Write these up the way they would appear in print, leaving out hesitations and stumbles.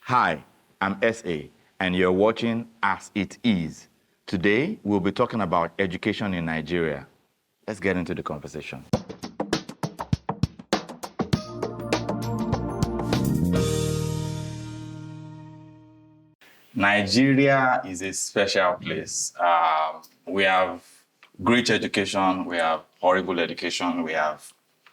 Hi, I'm SA, and you're watching As It Is. Today, we'll be talking about education in Nigeria. Let's get into the conversation. Nigeria is a special place. We have great education, we have horrible education,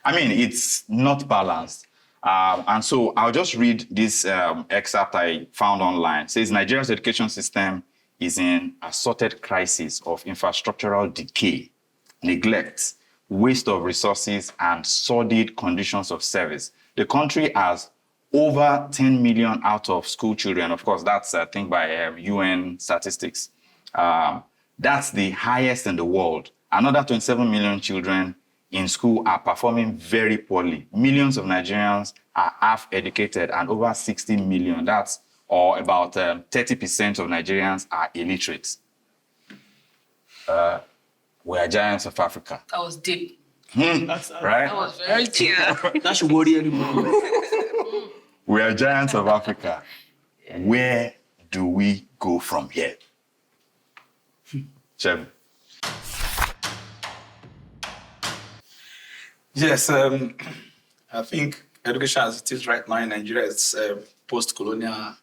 it's not balanced. And so I'll just read this excerpt I found online. It says, Nigeria's education system is in a sorted crisis of infrastructural decay, neglect, waste of resources, and sordid conditions of service. The country has over 10 million out of school children. Of course, that's, I think, by UN statistics. That's the highest in the world. Another 27 million children in school are performing very poorly. Millions of Nigerians are half educated, and over 60 million, or about 30% of Nigerians are illiterate. We are giants of Africa. That was deep. Right? That was very clear. That should worry anybody. We are giants of Africa. Where do we go from here? Chef. Yes, I think education as it is right now in Nigeria is a post-colonial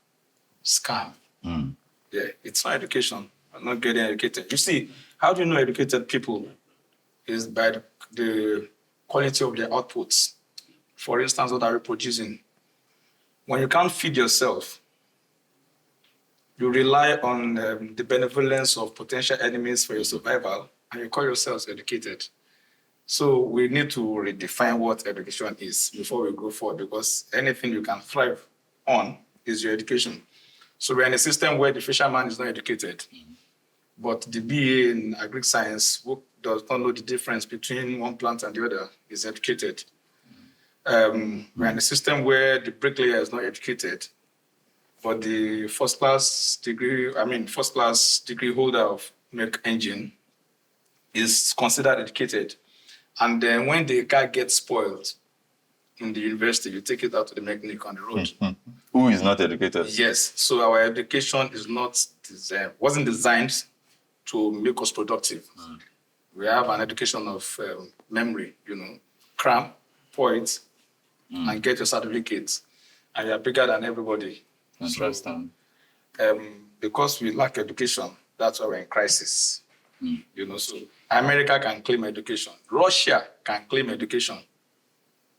scam. Yeah, it's not education. I'm not getting educated. You see, how do you know educated people? Is by the quality of their outputs. For instance, what are you producing? When you can't feed yourself, you rely on the benevolence of potential enemies for your survival, and you call yourselves educated. So we need to redefine what education is before we go forward, because anything you can thrive on is your education. So we're in a system where the fisherman is not educated, but the BA in agri science who does not know the difference between one plant and the other is educated. We're in a system where the bricklayer is not educated, but the first class degree holder of milk engine is considered educated. And then when the car gets spoiled in the university, you take it out to the mechanic on the road. Who is not educated? Yes. So our education is wasn't designed to make us productive. We have an education of memory, cram, point, and get your certificates. And you're bigger than everybody. Interesting. So, because we lack education, that's why we're in crisis. So America can claim education. Russia can claim education.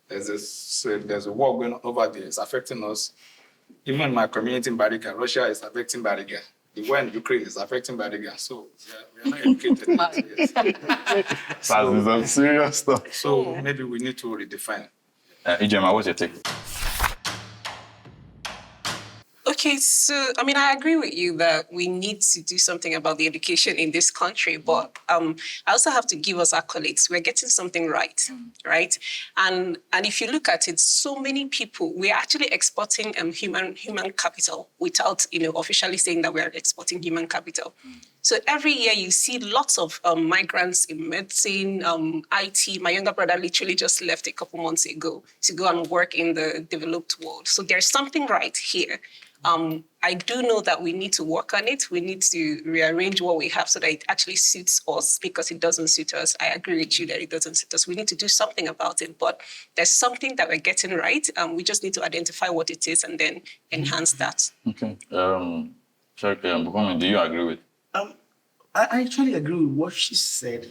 There's a war going on over there. It's affecting us. Even in my community in Bariga, Russia is affecting Bariga. The war in Ukraine is affecting Bariga. So we are not educated. That's some serious stuff. So maybe we need to redefine. Ijeoma, what's your take? Okay, so, I agree with you that we need to do something about the education in this country, but I also have to give us accolades. We're getting something right, right? And if you look at it, so many people, we're actually exporting human capital without, officially saying that we're exporting human capital. So every year you see lots of migrants in medicine, IT. My younger brother literally just left a couple months ago to go and work in the developed world. So there's something right here. I do know that we need to work on it. We need to rearrange what we have so that it actually suits us, because it doesn't suit us. I agree with you that it doesn't suit us. We need to do something about it, but there's something that we're getting right. We just need to identify what it is and then enhance that. Okay. Bukunmi, do you agree with? I actually agree with what she said.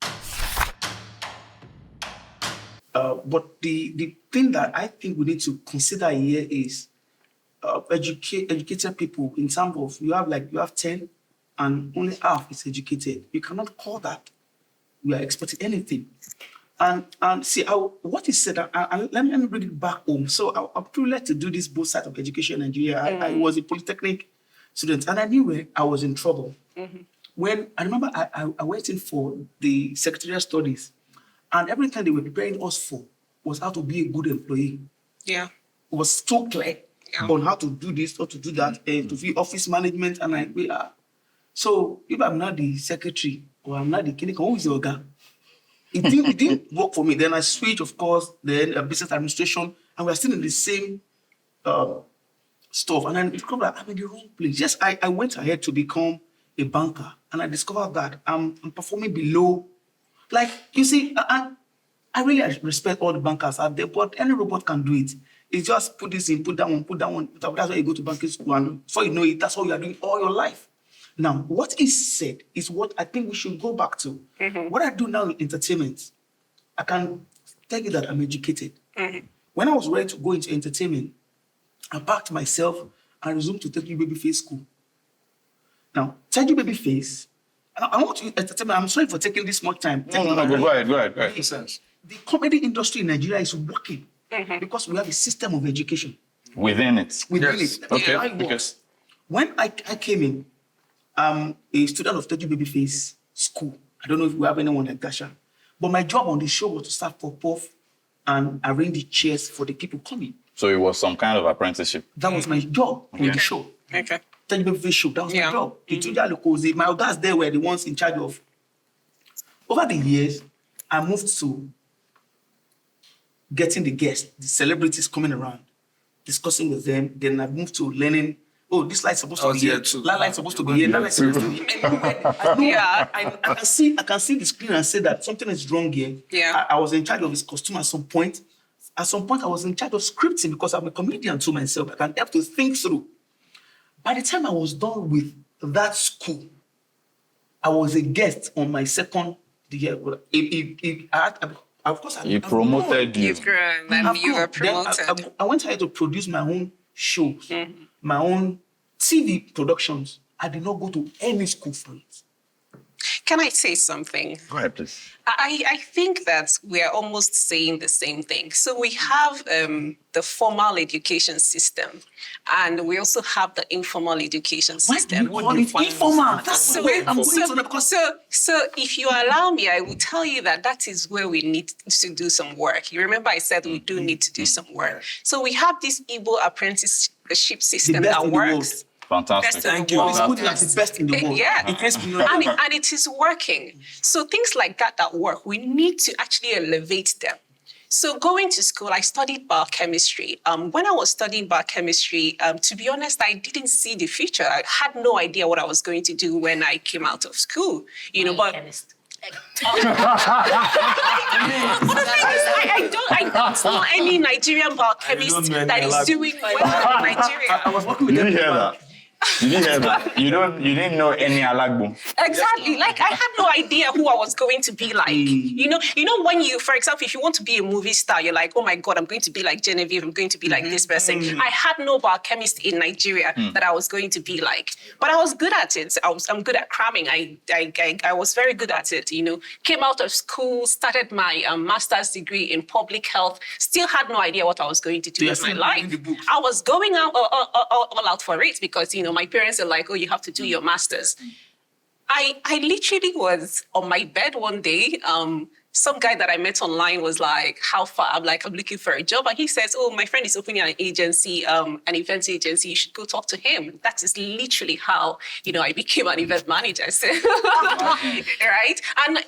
But the thing that I think we need to consider here is educated people, in terms of you have 10 and only half is educated. You cannot call that we are exporting anything. And see what is said, and let me bring it back home. So I'm privileged to do this both sides of education in Nigeria. I was a polytechnic student, and I knew where I was in trouble. When I remember I went in for the secretarial studies, and everything they were preparing us for was how to be a good employee. Yeah. It was so clear on how to do this or to do that, to be office management, and we are. So if I'm not the secretary or I'm not the clinical, who is the guy? It didn't work for me. Then I switched, of course, then business administration, and we're still in the same stuff, and I discovered that I'm in the wrong place. Yes, I went ahead to become a banker, and I discovered that I'm performing below. Like, you see, I really respect all the bankers out there, but any robot can do it. It's just put this in, put that one, put that one. That's why you go to banking school, and before you know it, that's all you are doing all your life. Now, what is said is what I think we should go back to. What I do now in entertainment, I can tell you that I'm educated. When I was ready to go into entertainment, I packed myself and resumed to take you Babyface school. Now, take you Babyface, I want to entertainment. I'm sorry for taking this much time. No, go ahead. Makes sense. The comedy industry in Nigeria is working because we have a system of education Within it. within Yes. it. Okay, How it works. because When I came in, I'm a student of 30 Babyface school. I don't know if we have anyone like that, but my job on the show was to start puff and arrange the chairs for the people coming. so it was some kind of apprenticeship. That was my job on the show. Okay. 30 Babyface show, that was Yeah. my job. The Tunja Lokoze, my guys there were the ones in charge of. Over the years, I moved to getting the guests, the celebrities coming around, discussing with them. Then I moved to learning. Oh, this light's supposed I to was be here here. too. That light's supposed to be here. That light's supposed to be here. I know. Yeah. I can see the screen and say that something is wrong here. Yeah. I was in charge of his costume at some point. At some point, I was in charge of scripting because I'm a comedian to myself. I can help to think through. By the time I was done with that school, I was a guest on my second year. Of course, He promoted you. You've grown and you were promoted. I went ahead to produce my own shows, my own TV productions. I did not go to any school for it. Can I say something? Go ahead, please. I think that we are almost saying the same thing. So we have the formal education system, and we also have the informal education Why do system. you call it informal? That's the way I'm going to the because So if you allow me, I will tell you that is where we need to do some work. You remember I said we do need to do some work. So we have this Igbo apprenticeship system best that in the world. works. Fantastic. Thank you. It's good like the best in the world. Yeah. In case we know And it is working. So things like that work, we need to actually elevate them. So going to school, I studied biochemistry. When I was studying biochemistry, to be honest, I didn't see the future. I had no idea what I was going to do when I came out of school. You know, but Chemist. I don't know any Nigerian biochemist know any that is lab. doing well in Nigeria. I was working with Did them. you hear that? Did you hear that? You didn't know any Alagbo. Exactly. Like I had no idea who I was going to be like. You know when you, for example, if you want to be a movie star, you're like, oh my God, I'm going to be like Genevieve, I'm going to be like this person. I had no biochemist in Nigeria that I was going to be like. But I was good at it. I'm good at cramming. I was very good at it, you know. Came out of school, started my master's degree in public health, still had no idea what I was going to do You're with my still life. reading the books. I was going out all out for it because, you know, my parents are like, oh, you have to do your master's. I literally was on my bed one day. Some guy that I met online was like, how far? I'm like, I'm looking for a job. And he says, oh, my friend is opening an agency, an event agency. You should go talk to him. That is literally how, you know, I became an event manager. So, right? And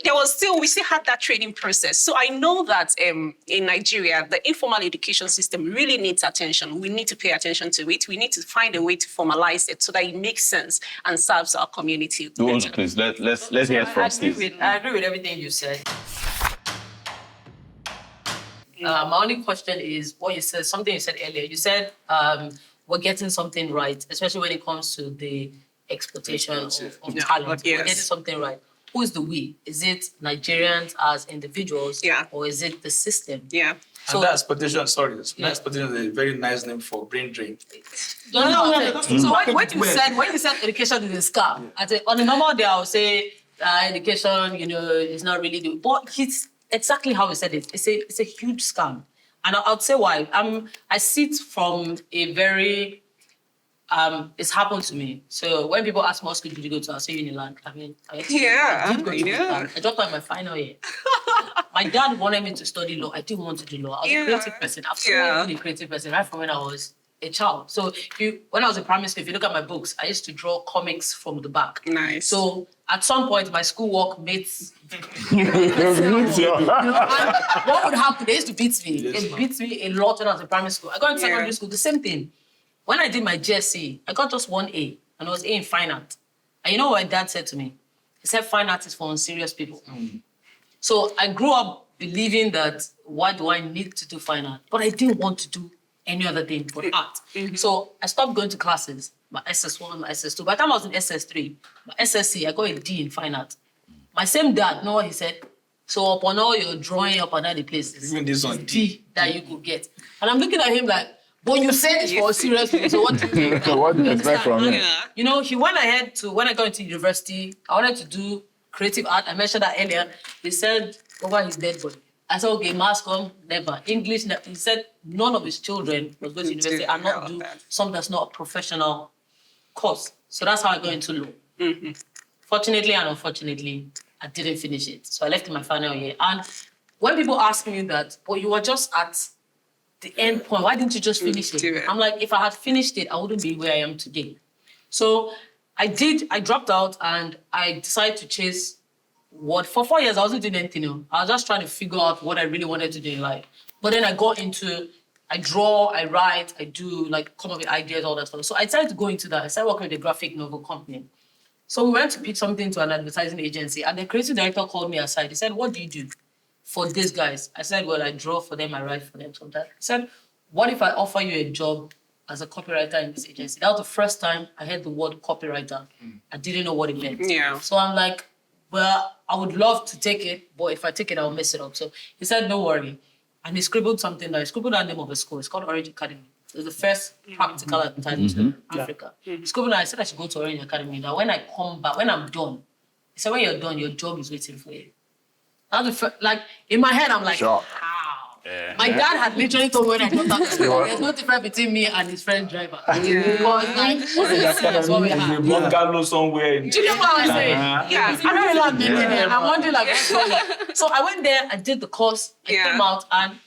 we still had that training process. So I know that in Nigeria, the informal education system really needs attention. We need to pay attention to it. We need to find a way to formalize it so that it makes sense and serves our community better. Please, let's hear it from Steaze. I agree with everything you said. My only question is what you said, something you said earlier. You said we're getting something right, especially when it comes to the exploitation of talent. Yes. We're getting something right. Who is the we? Is it Nigerians as individuals? Yeah. Or is it the system? Yeah. So And that exploitation, sorry, Yeah. exploitation is a very nice name for brain drain. No. So when you said education is a scam, on a normal day I would say education, you know, is not really the. But it's exactly how you said it. It's a huge scam, and I'll say why. I see it from a very. It's happened to me. So when people ask me what school did you go to, I say Unilag. I did go to Unilag. I dropped out in my final year. My dad wanted me to study law. I didn't want to do law. I was a creative person. Absolutely a creative person, right from when I was a child. So when I was in primary school, if you look at my books, I used to draw comics from the back. Nice. So at some point, my schoolwork mates. And what would happen? They used to beat me. It beat me a lot when I was in primary school. I got into secondary school, the same thing. When I did my GSC, I got just 1A, and I was A in fine art. And you know what my dad said to me? He said, fine art is for unserious people. So I grew up believing that, why do I need to do fine art? But I didn't want to do any other thing but art. So I stopped going to classes, my SS1, my SS2. By the time I was in SS3, my SSC, I got a D in fine art. My same dad, know what he said? So upon all your drawing up and all the places, Even this one, it's D that you could get. And I'm looking at him like, but you said it's for serious people, so what do you think? So what do you expect from him? Yeah. You know, he went ahead to, when I got into university, I wanted to do creative art. I mentioned that earlier. He said, over his dead body. I said, okay, mass com, never. English, never. He said none of his children was going to university and not do something that's not a professional course. So that's how I got into law. Fortunately and unfortunately, I didn't finish it. So I left in my final year. And when people ask me that, well, you were just at the end point, why didn't you just finish Do it? it. I'm like, if I had finished it, I wouldn't be where I am today. So I dropped out and I decided to chase what, for 4 years, I wasn't doing anything else. I was just trying to figure out what I really wanted to do in life. But then I got into, I draw, I write, I do like come up with ideas, all that stuff. So I decided to go into that. I started working with a graphic novel company. So we went to pitch something to an advertising agency and the creative director called me aside. He said, what do you do for these guys? I said, well, I draw for them, I write for them sometimes. He said, what if I offer you a job as a copywriter in this agency? That was the first time I heard the word copywriter. I didn't know what it meant. Yeah. So I'm like, well, I would love to take it, but if I take it, I'll mess it up. So he said, no worry. And he scribbled something that he scribbled the name of a school. It's called Orange Academy. It was the first practical advertising school in Africa. He scribbled that I said I should go to Orange Academy. That when I come back, when I'm done, he said, when you're done, your job is waiting for you. That's the first, like, in my head, I'm like, Sure. how? Yeah. My dad had literally told me when I got out of school, there's no difference between me and his friend driver. Because, like, that's what we had. bungalow somewhere. Do you know what I'm saying? Yeah. I don't really like being there. I'm wondering like what's going on. So I went there, I did the course, I came out, and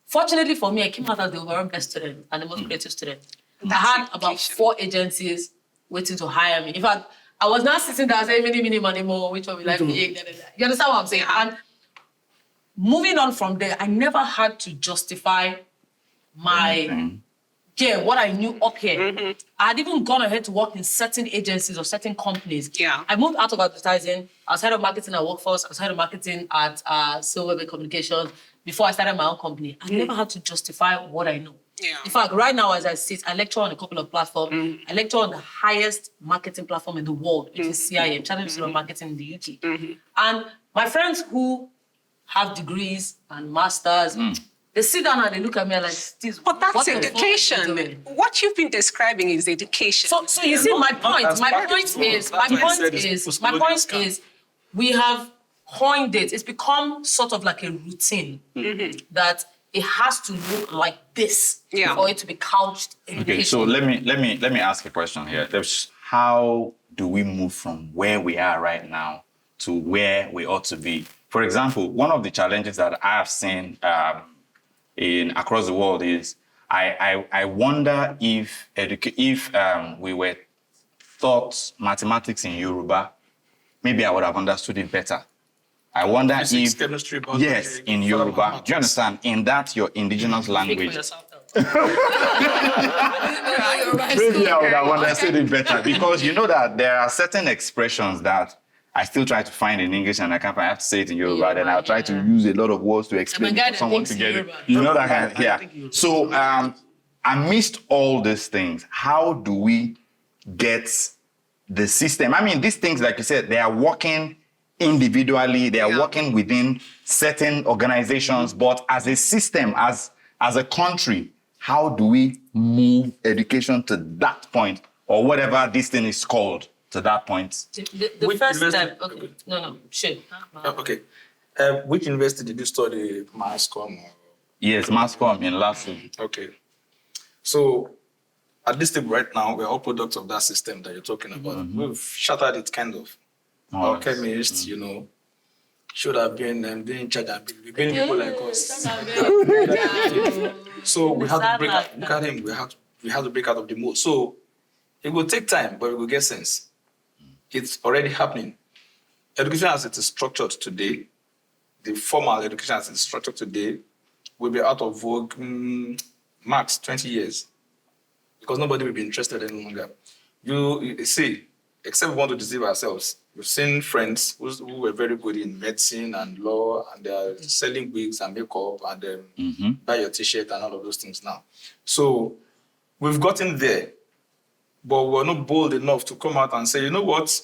fortunately for me, I came out as the overall best student and the most creative student. I had about 4 agencies waiting to hire me. In fact, I was not sitting there saying many money more, which one will I be? You understand what I'm saying? And moving on from there, I never had to justify my what I knew up here. I had even gone ahead to work in certain agencies or certain companies. Yeah. I moved out of advertising. I was head of marketing at Workforce. I was head of marketing at Silver Bay Communications before I started my own company. I never had to justify what I know. Yeah. In fact, right now as I sit, I lecture on a couple of platforms. I lecture on the highest marketing platform in the world, which is CIM, Channel Institute of Marketing in the UK. And my friends who have degrees and masters, they sit down and they look at me and like, Steaze, But that's what the fuck are you education. doing? What you've been describing is education. So you see, my point is, we have coined it. It's become sort of like a routine that it has to look like this for it to be couched in Okay, education. so let me ask a question here. How do we move from where we are right now to where we ought to be? For example, one of the challenges that I have seen across the world is I wonder if we were taught mathematics in Yoruba, maybe I would have understood it better. I wonder Physics, if chemistry, biology, yes, in Yoruba, do you understand? In that your indigenous Speak for language. yourself, though. Maybe I would have understood it better because you know that there are certain expressions that I still try to find in English and I can't. I have to say it in Yoruba. Then I'll try to use a lot of words to explain guy it for that someone thinks to get it. Yoruba. You know that kind of, yeah. So amidst all these things, how do we get the system? I mean, these things, like you said, they are working individually. They are working within certain organizations, but as a system, as a country, how do we move education to that point, or whatever this thing is called, to that point? The Which first university- step, okay. No, sure. Okay. Which university did you study mass comm? Yes, mass comm in LASU. Okay. So at this table right now, we're all products of that system that you're talking about. We've shattered it kind of. Our chemists, should have been doing in charge and we've been people like us. So we have to break out. Look at him. We have to break out of the mold. So it will take time, but we will get sense. It's already happening. Education as it is structured today, the formal education as it is structured today, will be out of vogue max 20 years. because nobody will be interested any longer. You see, except we want to deceive ourselves. We've seen friends who were very good in medicine and law, and they are selling wigs and makeup and buy your t-shirt and all of those things now. So we've gotten there, but we're not bold enough to come out and say, you know what,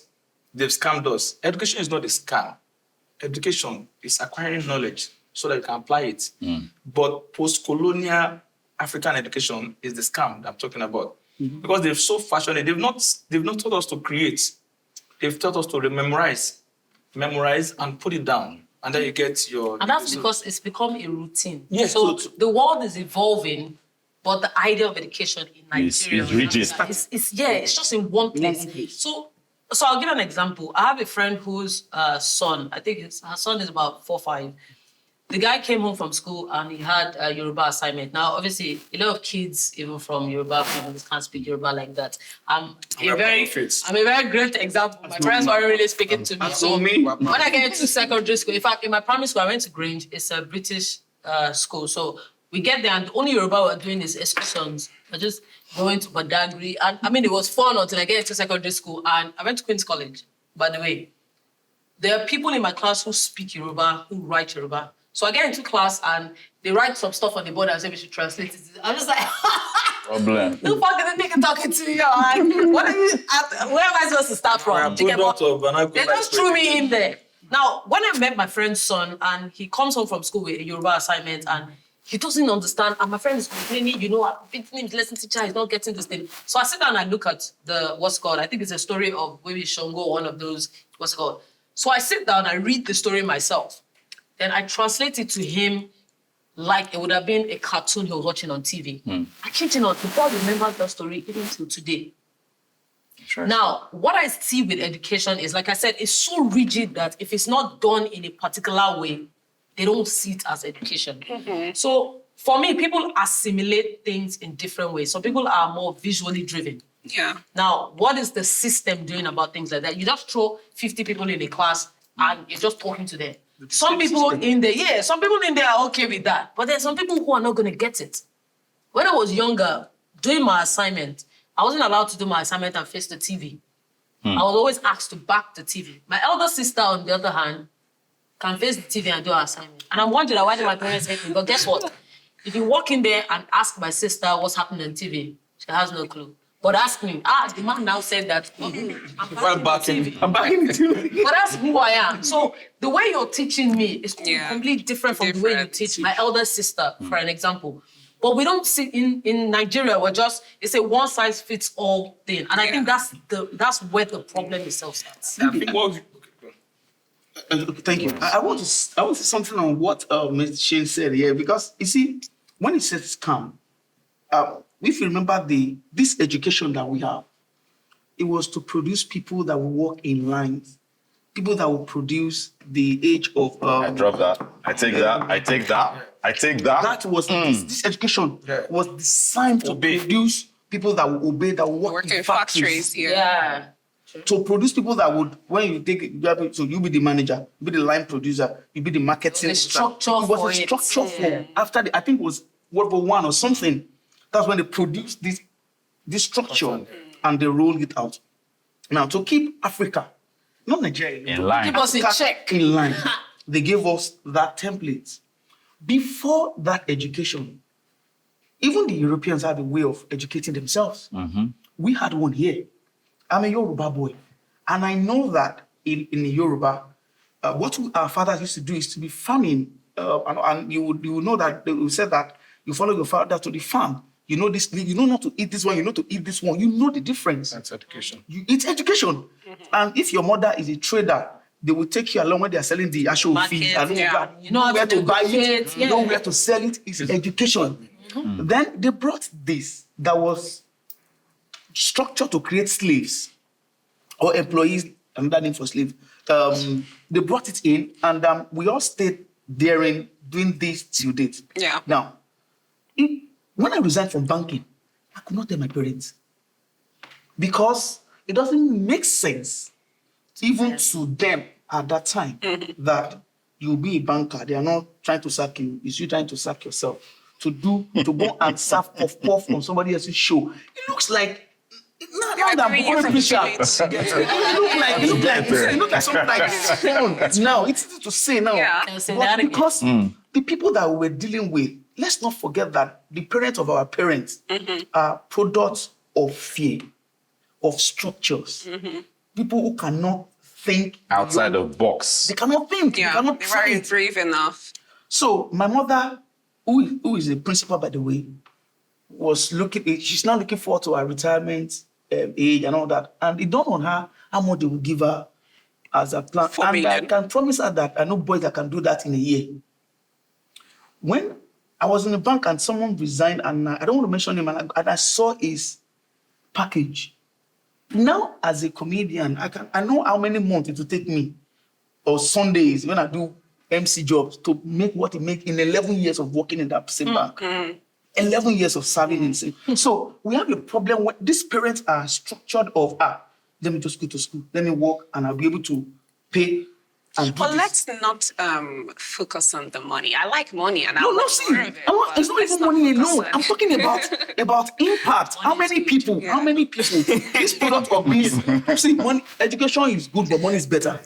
they've scammed us. Education is not a scam. Education is acquiring knowledge so that you can apply it. But post-colonial African education is the scam that I'm talking about. Because they're so fashionable. They've not taught us to create. They've taught us to memorize and put it down. And then you get your... And that's because it's become a routine. Yes. So the world is evolving, but the idea of education in Nigeria Is rigid. It's just in one place. So I'll give an example. I have a friend whose son, I think her son is about 4 or 5. The guy came home from school and he had a Yoruba assignment. Now, obviously, a lot of kids, even from Yoruba families, can't speak Yoruba like that. I'm a very great example. My parents weren't really speaking to me. So when I get into secondary school, in fact, in my primary school, I went to Grange. It's a British school. So we get there and the only Yoruba we're doing is excursions. We're just going to Badagry. And I mean, it was fun until I get into secondary school. And I went to Queen's College, by the way. There are people in my class who speak Yoruba, who write Yoruba. So I get into class and they write some stuff on the board and say we should translate it. I'm just like, Problem. who fucking the nigga talking to you? Like, what are you, where am I supposed to start from? Do you get what? They just threw me in there. Now, when I met my friend's son and he comes home from school with a Yoruba assignment and he doesn't understand, and my friend is complaining, you know, I've been him lesson teacher, he's not getting this thing. So I sit down and I look at I think it's a story of maybe Shongo, one of those, what's it called? So I sit down, I read the story myself. Then I translate it to him like it would have been a cartoon he was watching on TV. I kid you not, the boy remembers that story even till today. Now, what I see with education is, like I said, it's so rigid that if it's not done in a particular way, they don't see it as education. So for me, people assimilate things in different ways. Some people are more visually driven. Yeah. Now, what is the system doing about things like that? You just throw 50 people in a class and you're just talking to them. Some people in there are okay with that. But there's some people who are not going to get it. When I was younger, doing my assignment, I wasn't allowed to do my assignment and face the TV. I was always asked to back the TV. My elder sister, on the other hand, can face the TV and do her assignment. And I'm wondering why did my parents hate me? But guess what? If you walk in there and ask my sister what's happening on TV, she has no clue. But ask me, the man now said that I'm backing the TV. But that's who I am. So the way you're teaching me is completely different from the way you teach my elder sister, for an example. But we don't see in Nigeria, it's a one-size-fits-all thing. And I think that's where the problem itself starts. Thank you. I want to say something on what Ms. Shane said here, because you see, when he says scam, if you remember this education that we have, it was to produce people that will walk in lines, people that will produce the age of... I drop that. I take that. That was this education was designed to produce people that will obey, that will work in factories. Yeah. To produce people that would, when you take it, so you be the manager, you be the line producer, you be the marketing. The structure it was a structure for after I think it was World War I or something. That's when they produced this structure and they rolled it out. Now, to keep Africa, not Nigeria, in line. Keep us in check. In line. They gave us that template. Before that education, even the Europeans had a way of educating themselves. We had one here. I'm a Yoruba boy. And I know that in Yoruba, what our fathers used to do is to be farming. And you will know that they will say that you follow your father to the farm. You know this, you know not to eat this one, you know to eat this one. You know the difference. That's education. It's education. And if your mother is a trader, they will take you along when they are selling the actual feed. And you know where to buy it. You know where to sell it. It's education. Then they brought this that was structured to create slaves or employees, another name for slave. They brought it in and we all stayed therein doing this till date. Yeah. Now, when I resigned from banking, I could not tell my parents because it doesn't make sense even to them at that time that you'll be a banker. They are not trying to sack you. It's you trying to sack yourself. to go and serve puff on somebody else's show. It looks like now that Bukunmi Preacher. It look like something like fun. Now it's easy to say now. Yeah. But because the people that we were dealing with, let's not forget that the parents of our parents are products of fear, of structures. People who cannot think Outside of box. They cannot think. Yeah, they cannot they try. weren't brave enough. So my mother, who is a principal by the way, was she's now looking forward to her retirement age and all that. And it dawned on her how much they will give her as a plan. $4 And million. I can promise her that I know boys that can do that in a year. When I was in the bank and someone resigned, and I don't want to mention him, and I saw his package. Now, as a comedian, I know how many months it will take me, or Sundays when I do MC jobs, to make what he make in 11 years of working in that same bank. 11 years of serving in same. So we have a problem when these parents are structured of, let me just go to school, let me work, and I'll be able to pay and do But this. let's not focus on the money. I like money, and No, I like see, more of it, but it's not let's even money focus alone. on- I'm talking about impact. How many people? Yeah. How many people? This product of this. See, money, education is good, but money is better.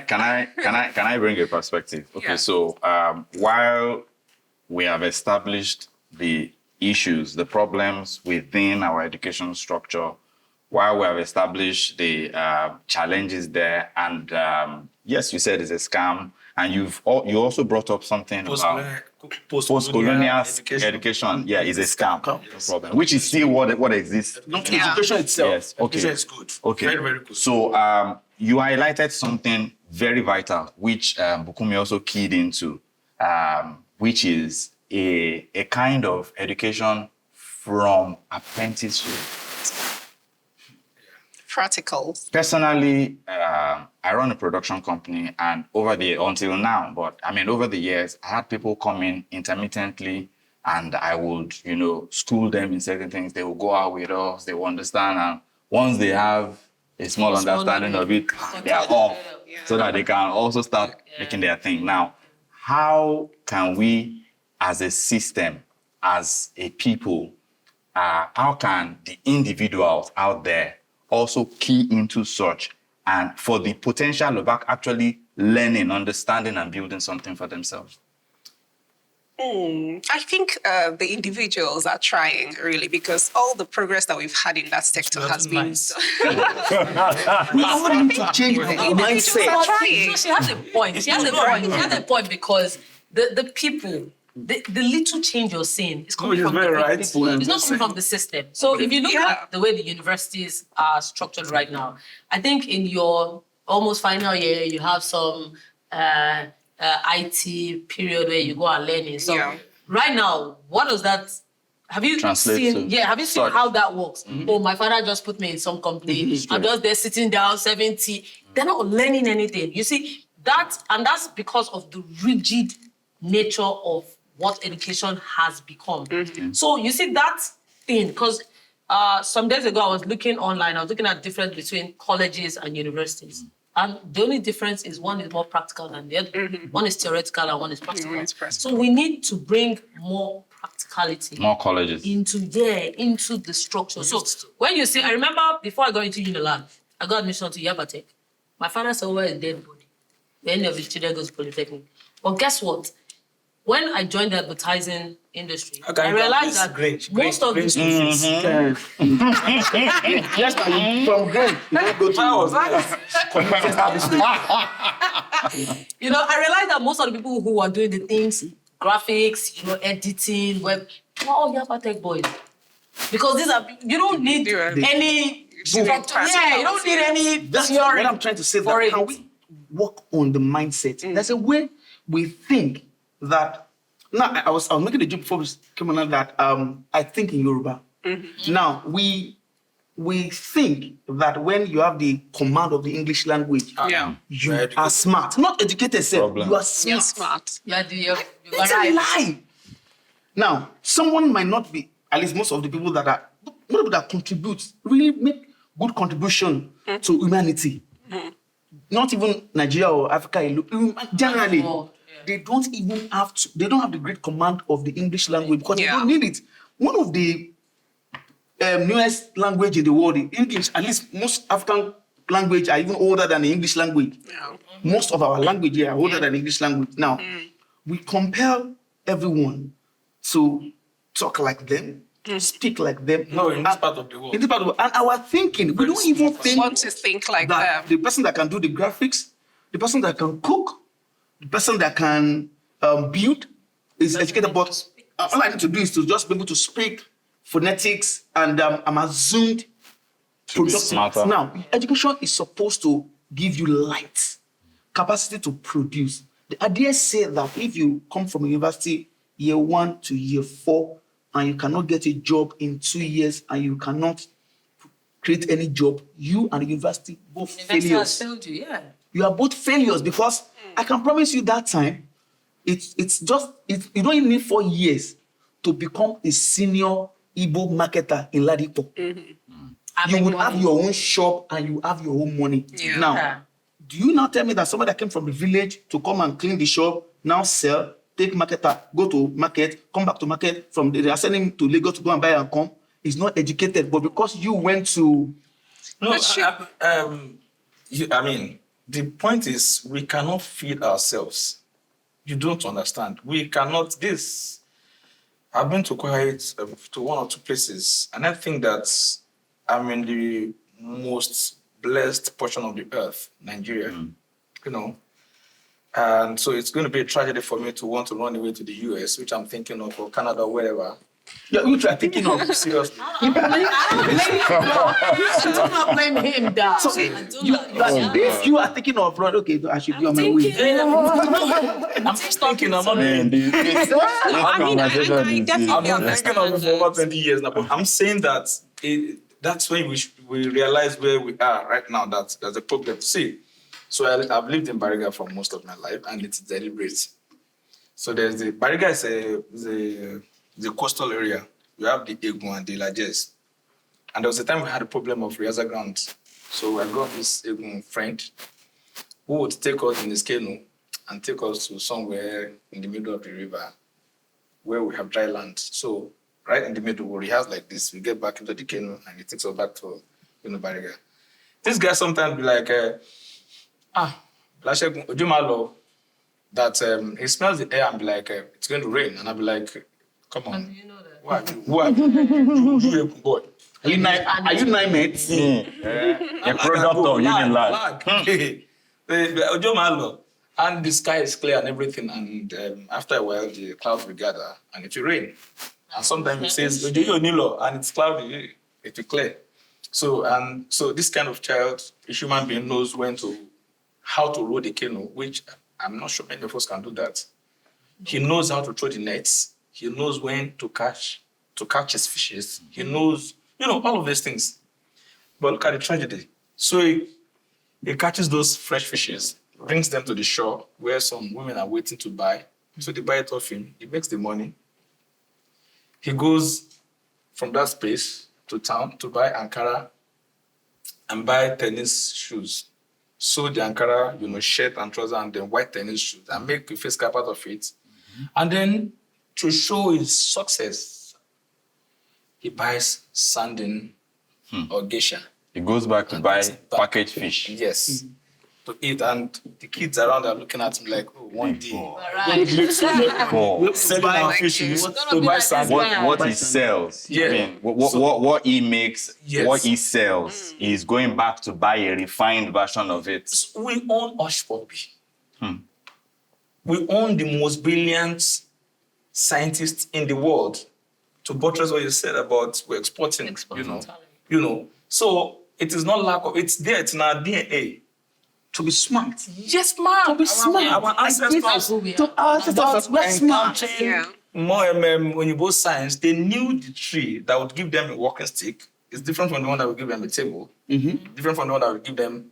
Can I bring a perspective? Okay, Yeah. so while we have established the issues, the problems within our education structure, while we have established the challenges there, and yes, you said it's a scam, and you also brought up something about post-colonial education. Yeah, is a scam. No problem. Which is still what exists. Not Yeah. education itself. Yes. Okay. Education is good. Okay. Very, very good. So you highlighted something very vital, which Bukunmi also keyed into, which is a kind of education from apprenticeship. Practical. Personally, I run a production company, and over the years, I had people come in intermittently, and I would, school them in certain things. They will go out with us, they will understand, and once they have a small understanding of it, they are off, so that they can also start making their thing. Now, how can we, as a system, as a people, how can the individuals out there also key into such, and for the potential of actually learning, understanding, and building something for themselves? I think the individuals are trying, really, because all the progress that we've had in that sector has been... We all need to change our Individuals mindset. are trying. No, she has a point. She has a point because the people, the little change you're seeing is coming you're from very the right. people. It's not coming from the system. So if you look at the way the universities are structured right now, I think in your almost final year, you have some IT period where you go and learning. So right now, what does that? Have you Translate seen? to Yeah, have you seen such. how that works? Oh, my father just put me in some company. I'm just there sitting down, 70. They're not learning anything. You see that, and that's because of the rigid nature of what education has become. So you see that thing, because some days ago I was looking online. I was looking at the difference between colleges and universities. And the only difference is one is more practical than the other. One is theoretical and one is practical. So we need to bring more practicality More colleges. into the structure. So when you say, I remember before I got into Unilag, I got admission to Yabatech. My father said, where is dead body? Any of his children goes to Polytechnic. But guess what? When I joined the advertising industry, Okay, I realized this that grain- most of grain the school fees. Yes, from grain, you don't go to community establishment. I realized that most of the people who are doing the things, graphics, editing, web, they're all Yaba Tech boys. Because you don't need any structure. Yeah, you don't need any That's theory what I'm trying to say. for That it. can we work on the mindset? There's a way we think that. Now, I was making a joke before we came on that I think in Yoruba. Now we think that when you have the command of the English language, you We're are educated. smart. Not educated, sir. Problem. You are smart. You're smart. You're It's a right. lie. Now, someone might not be, at least most of the people that contribute, really make good contribution to humanity. Not even Nigeria or Africa alone. Generally, they don't even have to, they don't have the great command of the English language because they Yeah. don't need it. One of the newest language in the world, in English, at least most African language are even older than the English language. Yeah. Most of our language here are older than English language. Now, we compel everyone to talk like them, to speak like them. No, in this part of the world. In this part of the world. And our thinking, we don't even think Want to think like that them. the person that can do the graphics, the person that can cook, the person that can build is educated. But all I need to do is to just be able to speak phonetics, and I'm assumed productive. smarter. Now, education is supposed to give you light, capacity to produce. The idea says that if you come from university year 1 to year 4 and you cannot get a job in 2 years and you cannot create any job, you and the university both Investor has failures. failed you, yeah. You are both failures because I can promise you that time, it's just, you don't even need 4 years to become a senior Igbo marketer in Ladipo. You would have your own shop and you have your own money. Yeah. Now, do you now tell me that somebody that came from the village to come and clean the shop, now sell, take marketer, go to market, come back to market, from they are sending him to Lagos to go and buy and come, is not educated, but because you went to... No, But I mean, the point is we cannot feed ourselves. You don't understand. We cannot. I've been to quite to 1 or 2 places, and I think that I'm in the most blessed portion of the earth, Nigeria. And so it's going to be a tragedy for me to want to run away to the US, which I'm thinking of, or Canada, or wherever. Which you are thinking of. Seriously. I do not blame him, Dad. So, if you are thinking of abroad, okay, I should be on my way. I'm thinking I'm not I mean, I definitely I've been understand thinking of it for that. over 20 years now, but I'm saying that that's when we realize where we are right now, that there's a problem to see. So I've lived in Bariga for most of my life, and it's deliberate. So there's Bariga is the coastal area. We have the Egun and the Lajes. And there was a time we had a problem of Riaza ground. So I got this Egun friend who would take us in his canoe and take us to somewhere in the middle of the river where we have dry land. So right in the middle, where he has like this, we get back into the canoe and he takes us back to Bariga. This guy sometimes be like, that he smells the air and be like, it's going to rain. And I'll be like, come on. And you know that. What? You boy. Are you nine mates? A product of Unilag. And the sky is clear and everything. And after a while, the clouds will gather and it will rain. And sometimes it says, and it's cloudy, it will clear. So this kind of child, a human being, knows how to row the canoe, which I'm not sure many of us can do that. He knows how to throw the nets. He knows when to catch his fishes. He knows, all of these things. But look at the tragedy. So he catches those fresh fishes, brings them to the shore where some women are waiting to buy. So they buy it off him. He makes the money. He goes from that space to town to buy Ankara and buy tennis shoes. Sew the Ankara, shirt and trouser, and then white tennis shoes, and make a face cap out of it. And then to show his success, he buys sardine or geisha. He goes back to buy packaged fish. Yes. to eat, and the kids around are looking at me like, oh, one day. Paul. Selling our fish, you It's gonna to be buy like this sandwich. guy. What he sells, Yeah. I mean, what he makes, Yes. what he sells, is going back to buy a refined version of it. We own Hush Puppy. We own the most brilliant scientists in the world. To buttress what you said about we're exporting, you know. So it is not lack of, it's there, it's in our DNA. To be smart. Yes, ma'am. To be smart. Our ancestors, Our ancestors were smart. Yeah. more when you both science, they knew the tree that would give them a walking stick. It's different from the one that would give them a table. Different from the one that would give them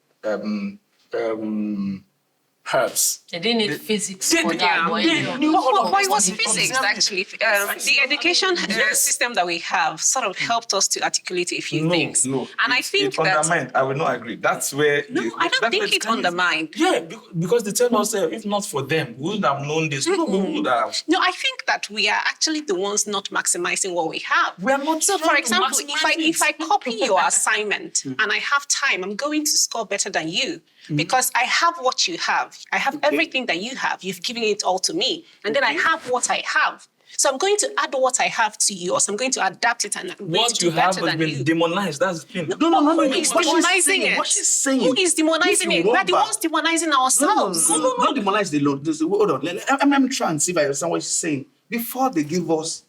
herbs. They didn't need physics They- for they- that. but, they you know. knew But it was physics, actually. The education system that we have sort of helped us to articulate a few things. No. And I think it that... undermined. I will not agree. That's where... No, I don't think it undermined. Yeah, because they tell us, if not for them, we wouldn't have known this. No, we would have. No, I think that we are actually the ones not maximizing what we have. We are not So, for trying to example, maximize if I copy your assignment and I have time, I'm going to score better than you because I have what you have. I have everything that you have. You've given it all to me. And then I have what I have. So I'm going to add what I have to yours. I'm going to adapt it and I'm going What to you do have better has than been you. demonized. That's the thing. No. Who is demonizing it? What she's saying. Who is demonizing it? We're the ones demonizing ourselves. No. Don't demonize the Lord. Hold on. I'm trying to see if I understand what she's saying. Before they give us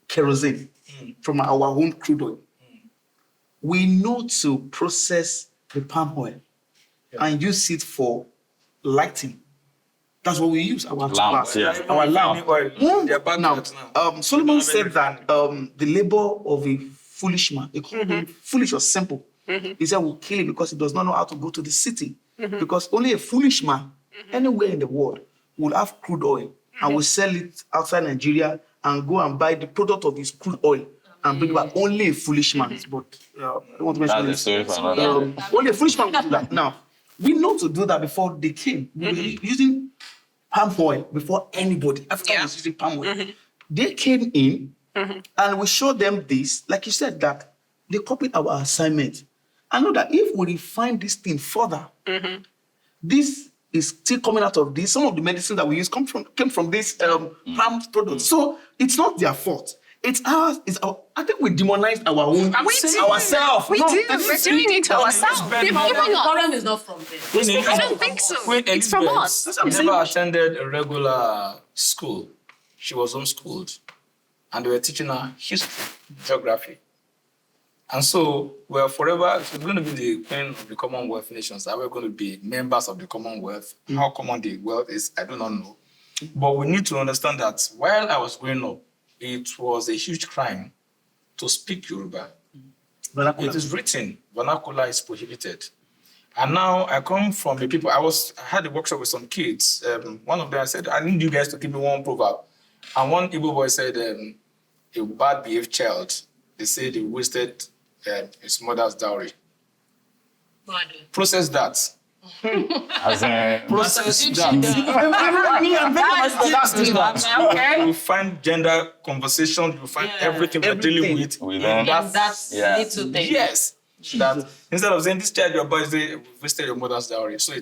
kerosene from our own crude oil, we know to process the palm oil and use it for lighting. That's what we use. Our Lamps, yeah. Our lamp. They're back Now, now. Solomon said that the labor of a foolish man, they call him foolish or simple. He said, we'll kill him because he does not know how to go to the city. Because only a foolish man, anywhere in the world, will have crude oil and will sell it outside Nigeria and go and buy the product of his crude oil and bring it back. Only a foolish man. But I don't want to mention That's the this. story for another. Only a foolish man will do that. Now, we know to do that before they came. We were using palm oil before anybody. Africa was using palm oil. They came in and we showed them this, like you said, that they copied our assignment. I know that if we refine this thing further, this is still coming out of this. Some of the medicine that we use came from this palm product. So it's not their fault. It's ours. It's our. I think we demonized our own ourselves. We do. We're doing it ourselves. The problem is not from them. I don't think so. Queen It's from Elizabeth us. That's what I'm saying. never attended a regular school. She was homeschooled. And they were teaching her history, geography. And so we're forever, she's going to be the queen of the Commonwealth nations. Are we going to be members of the Commonwealth? How common the wealth is, I do not know. But we need to understand that while I was growing up, it was a huge crime to speak Yoruba. It is written, vernacular is prohibited. And now I come from the people, I had a workshop with some kids. One of them, I said, I need you guys to give me one proverb. And one Igbo boy said, a bad behaved child, they say they wasted his mother's dowry. Process that. As in, Process that. Okay. You find gender conversation, you find everything we're dealing with. we learn. That's Yeah. little thing. Yes. That instead of saying this child your boy say we wasted your mother's dowry. So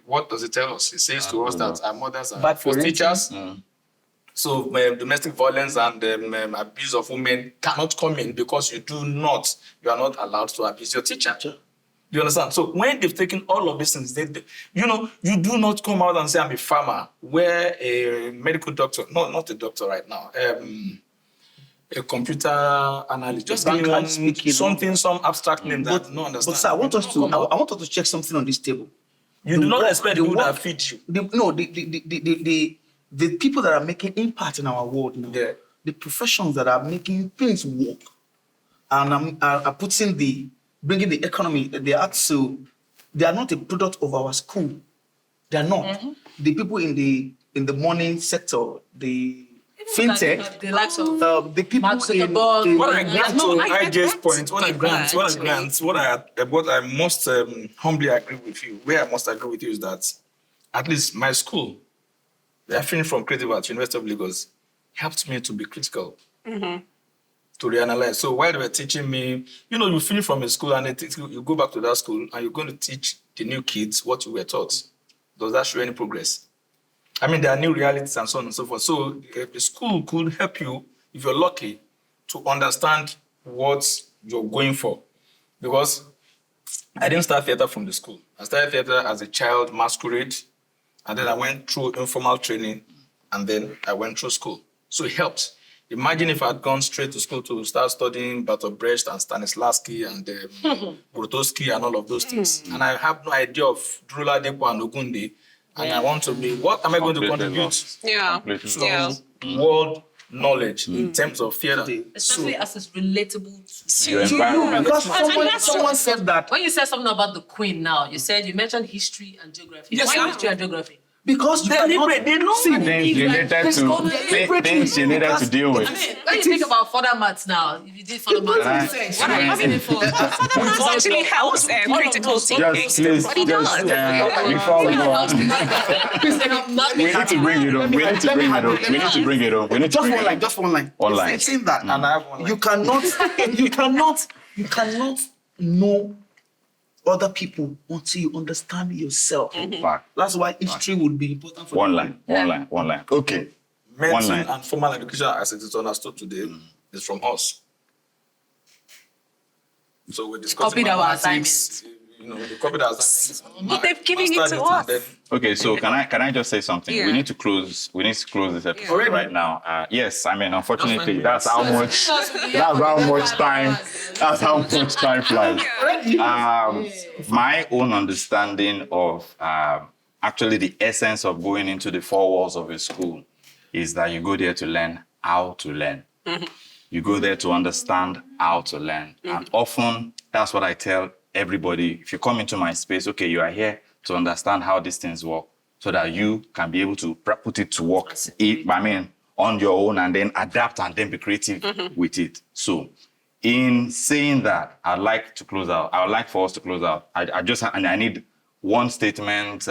what does it tell us? It says to us that our mothers are Bad first parenting. teachers. So domestic violence and abuse of women cannot come in because you are not allowed to abuse your teacher. Do you understand? So when they've taken all of these things, you do not come out and say, I'm a farmer, where a medical doctor, not a doctor right now, a computer analyst, just give me one, some abstract name that no understand. But sir, I want us to check something on this table. You do not expect the people that feed you. The people that are making impact in our world now, the professions that are making things work, and are bringing the economy. They are not a product of our school. They are not. The people in the morning sector, the fintech, The likes of the people Mark Zuckerberg. What I grant to I IJ's get point, what I most humbly agree with you, where I must agree with you is that at least my school, the affiliate from Creative Arts, University of Lagos, helped me to be critical, to reanalyze. So while they were teaching me, you finish from a school and you go back to that school and you're going to teach the new kids what you were taught? Does that show any progress? I mean, there are new realities and so on and so forth. So the school could help you, if you're lucky, to understand what you're going for. Because I didn't start theater from the school. I started theater as a child, masquerade, and then I went through informal training, and then I went through school. So it helped. Imagine if I had gone straight to school to start studying Bertolt Brecht and Stanislavski and Grotowski and all of those things. And I have no idea of Drula Depo and Ogunde. And I want to be, what am I going to contribute? Yeah. To world knowledge in terms of theater. Especially as it's relatable to Your To you, environment. because someone said that. When you said something about the Queen now, you mentioned history and geography. Yes, Why sir. history and geography? Because you cannot see Things you needed to deal with. I mean, when you think about further maths now, if you did further maths, what are you using it for? That actually helps critical thinking. Just please, But it does. before we go on, we need to bring it up. We need to bring it up. We need to bring it up. We need to Just bring one it line, up. just one line. One line. It's saying that, And I have one. you cannot know other people until you understand yourself. Fact. That's why history would be important for One you. line. Okay. One Medicine line. and formal education, as it is understood today, is from us. So we're discussing Copied our mathematics, we copied our assignments. But they've given it mastered to and us. then- Okay, so can I just say something? Yeah. We need to close this episode Yeah. right now. Yes, I mean, unfortunately, That's that's how much time flies. My own understanding of actually the essence of going into the four walls of a school is that you go there to learn how to learn. You go there to understand how to learn. And often that's what I tell everybody. If you come into my space, okay, you are here to understand how these things work so that you can be able to put it to work, on your own and then adapt and then be creative with it. So in saying that, I'd like to close out. I would like for us to close out. I need one statement,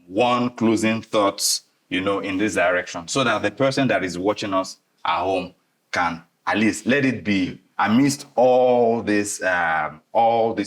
one closing thoughts, in this direction so that the person that is watching us at home can at least let it be amidst all this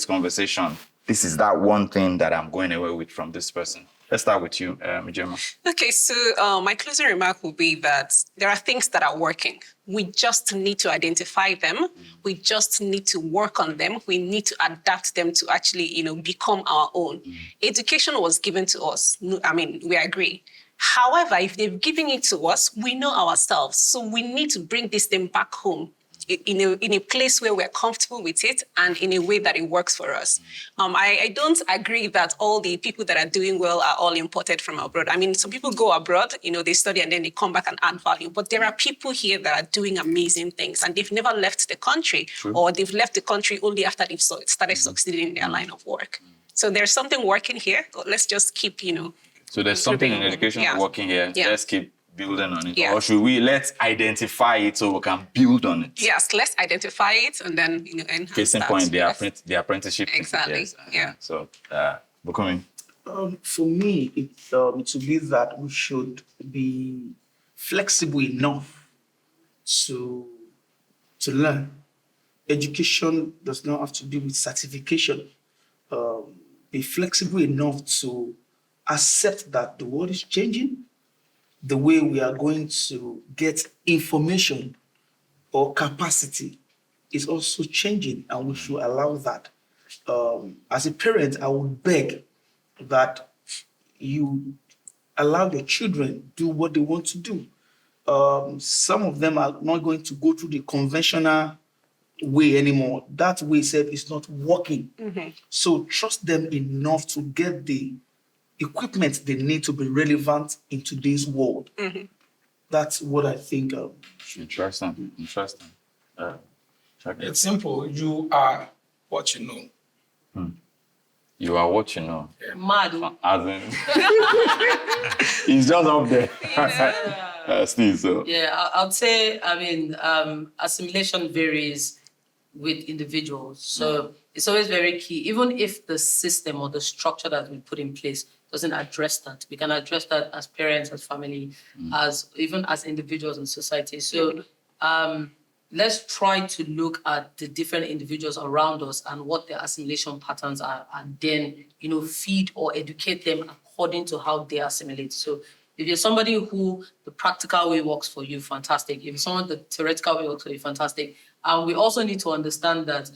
conversation. This is that one thing that I'm going away with from this person. Let's start with you, Ijeoma. Okay, so my closing remark will be that there are things that are working. We just need to identify them. We just need to work on them. We need to adapt them to actually, become our own. Education was given to us. We agree. However, if they've given it to us, we know ourselves. So we need to bring this thing back home in a place where we're comfortable with it and in a way that it works for us. I don't agree that all the people that are doing well are all imported from abroad. Some people go abroad, they study and then they come back and add value. But there are people here that are doing amazing things and they've never left the country or they've left the country only after they've started succeeding in their line of work. So there's something working here. Let's just keep, So there's something in education working here. Let's keep building on it. Or should let's identify it so we can build on it? Yes, let's identify it and then, enhance Case in that. point, the apprenticeship. Exactly, Yes. yeah. So, Bukunmi. For me, it to be that we should be flexible enough to learn. Education does not have to do with certification. Be flexible enough to accept that the world is changing. The way we are going to get information or capacity is also changing, and we should allow that. As a parent, I would beg that you allow your children do what they want to do. Some of them are not going to go through the conventional way anymore. That way is not working. So trust them enough to get the equipment they need to be relevant in today's world. That's what I think. Interesting. It's simple. You are what you know. You are what you know. Mad. As in, he's just up there. Steaze, so. Yeah, I'd say, assimilation varies with individuals. So it's always very key. Even if the system or the structure that we put in place doesn't address that, we can address that as parents, as family, even as individuals in society. So let's try to look at the different individuals around us and what their assimilation patterns are, and then, feed or educate them according to how they assimilate. So if you're somebody who the practical way works for you, fantastic. If you're someone the theoretical way works for you, fantastic. And we also need to understand that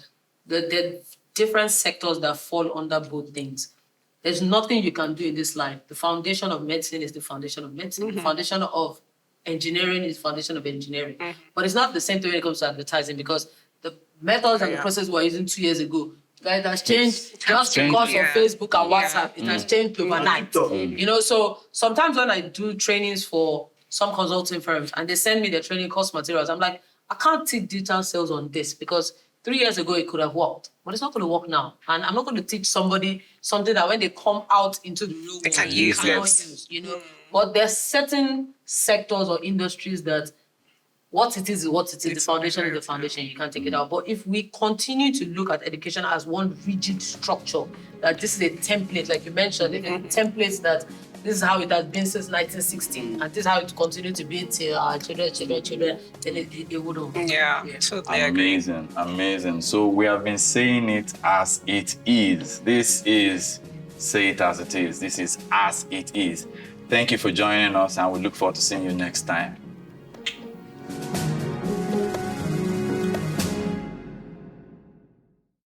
the different sectors that fall under both things. There's nothing you can do in this life. The foundation of medicine is the foundation of medicine. The foundation of engineering is the foundation of engineering. But it's not the same thing when it comes to advertising, because the methods and the process we were using 2 years ago, it has changed just because of Facebook and WhatsApp. It has changed overnight. So sometimes when I do trainings for some consulting firms and they send me their training course materials, I'm like, I can't teach digital sales on this because 3 years ago it could have worked, but it's not going to work now. And I'm not going to teach somebody something that when they come out into the real world, They can use this. But there's certain sectors or industries that what it is what it is. The foundation is the foundation. You can't take it out. But if we continue to look at education as one rigid structure, that this is a template, like you mentioned, templates that this is how it has been since 1960, and this is how it continues to be till our children, then it wouldn't. Yeah, totally agree. Amazing. So we have been saying it as it is. This is Say It As It Is. This is As It Is. Thank you for joining us, and we look forward to seeing you next time.